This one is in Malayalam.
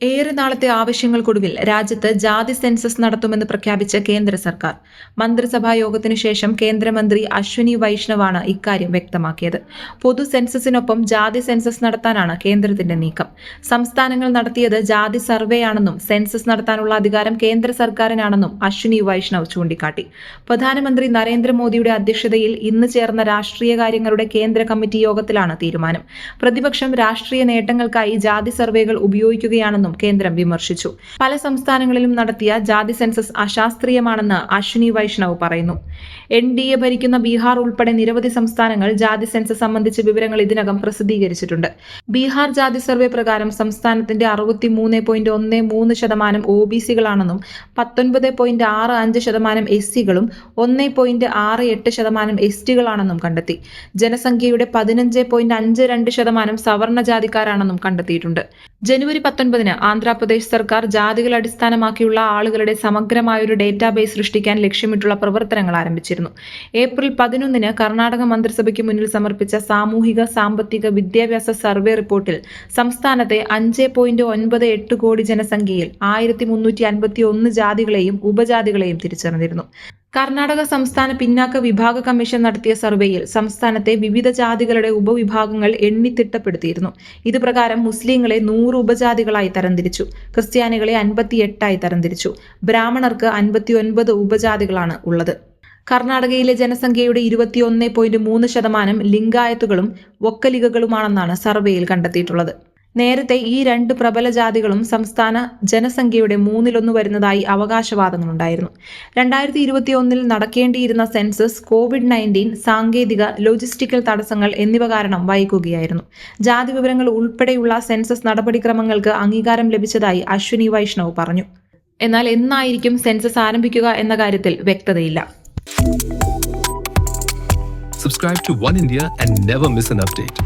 ഏറെ നാളത്തെ ആവശ്യങ്ങൾക്കൊടുവിൽ രാജ്യത്ത് ജാതി സെൻസസ് നടത്തുമെന്ന് പ്രഖ്യാപിച്ച കേന്ദ്ര സർക്കാർ. മന്ത്രിസഭാ യോഗത്തിനു ശേഷം കേന്ദ്രമന്ത്രി അശ്വിനി വൈഷ്ണവാണ് ഇക്കാര്യം വ്യക്തമാക്കിയത്. പൊതു സെൻസസിനൊപ്പം ജാതി സെൻസസ് നടത്താനാണ് കേന്ദ്രത്തിന്റെ നീക്കം. സംസ്ഥാനങ്ങൾ നടത്തിയത് ജാതി സർവേയാണെന്നും സെൻസസ് നടത്താനുള്ള അധികാരം കേന്ദ്ര സർക്കാരിനാണെന്നും അശ്വിനി വൈഷ്ണവ് ചൂണ്ടിക്കാട്ടി. പ്രധാനമന്ത്രി നരേന്ദ്രമോദിയുടെ അധ്യക്ഷതയിൽ ഇന്ന് ചേർന്ന രാഷ്ട്രീയ കാര്യങ്ങളുടെ കേന്ദ്ര കമ്മിറ്റി യോഗത്തിലാണ് തീരുമാനം. പ്രതിപക്ഷം രാഷ്ട്രീയ നേട്ടങ്ങൾക്കായി ജാതി സർവേകൾ ഉപയോഗിക്കുകയാണെന്നും കേന്ദ്രം വിമർശിച്ചു. പല സംസ്ഥാനങ്ങളിലും നടത്തിയ ജാതി സെൻസസ് അശാസ്ത്രീയമാണെന്ന് അശ്വിനി വൈഷ്ണവ് പറയുന്നു. NDA ഭരിക്കുന്ന ബീഹാർ ഉൾപ്പെടെ നിരവധി സംസ്ഥാനങ്ങൾ ജാതി സെൻസസ് സംബന്ധിച്ച വിവരങ്ങൾ ഇതിനകം പ്രസിദ്ധീകരിച്ചിട്ടുണ്ട്. ബീഹാർ ജാതി സർവേ പ്രകാരം സംസ്ഥാനത്തിന്റെ 63.13% OBC-കളാണെന്നും 19.65% SC-കളും 1.68% ST-കളാണെന്നും കണ്ടെത്തി. ജനസംഖ്യയുടെ 15.52% സവർണ ജാതിക്കാരാണെന്നും കണ്ടെത്തിയിട്ടുണ്ട്. ജനുവരി 19 ആന്ധ്രാപ്രദേശ് സർക്കാർ ജാതികൾ അടിസ്ഥാനമാക്കിയുള്ള ആളുകളുടെ സമഗ്രമായൊരു ഡേറ്റാബേസ് സൃഷ്ടിക്കാൻ ലക്ഷ്യമിട്ടുള്ള പ്രവർത്തനങ്ങൾ ആരംഭിച്ചിരുന്നു. ഏപ്രിൽ 11 കർണാടക മന്ത്രിസഭയ്ക്ക് മുന്നിൽ സമർപ്പിച്ച സാമൂഹിക സാമ്പത്തിക വിദ്യാഭ്യാസ സർവേ റിപ്പോർട്ടിൽ സംസ്ഥാനത്തെ 5.98 കോടി ജനസംഖ്യയിൽ 1351 ജാതികളെയും ഉപജാതികളെയും തിരിച്ചറിഞ്ഞിരുന്നു. കർണാടക സംസ്ഥാന പിന്നാക്ക വിഭാഗ കമ്മീഷൻ നടത്തിയ സർവേയിൽ സംസ്ഥാനത്തെ വിവിധ ജാതികളുടെ ഉപവിഭാഗങ്ങൾ എണ്ണിത്തിട്ടപ്പെടുത്തിയിരുന്നു. ഇത് പ്രകാരം മുസ്ലിങ്ങളെ 100 ഉപജാതികളായി തരംതിരിച്ചു. ക്രിസ്ത്യാനികളെ 58 തരംതിരിച്ചു. ബ്രാഹ്മണർക്ക് 59 ഉപജാതികളാണ് ഉള്ളത്. കർണാടകയിലെ ജനസംഖ്യയുടെ 21.3% ലിംഗായത്തുകളും വൊക്കലിഗകളുമാണെന്നാണ് സർവേയിൽ കണ്ടെത്തിയിട്ടുള്ളത്. നേരത്തെ ഈ രണ്ട് പ്രബല ജാതികളും സംസ്ഥാന ജനസംഖ്യയുടെ 1/3 വരുന്നതായി അവകാശവാദങ്ങളുണ്ടായിരുന്നു. 2021 നടക്കേണ്ടിയിരുന്ന സെൻസസ് COVID-19, സാങ്കേതിക, ലോജിസ്റ്റിക്കൽ തടസ്സങ്ങൾ എന്നിവ കാരണം വൈകുകയായിരുന്നു. ജാതി വിവരങ്ങൾ ഉൾപ്പെടെയുള്ള സെൻസസ് നടപടിക്രമങ്ങൾക്ക് അംഗീകാരം ലഭിച്ചതായി അശ്വിനി വൈഷ്ണവ് പറഞ്ഞു. എന്നാൽ എന്നായിരിക്കും സെൻസസ് ആരംഭിക്കുക എന്ന കാര്യത്തിൽ വ്യക്തതയില്ല. Subscribe to One India and never miss an update.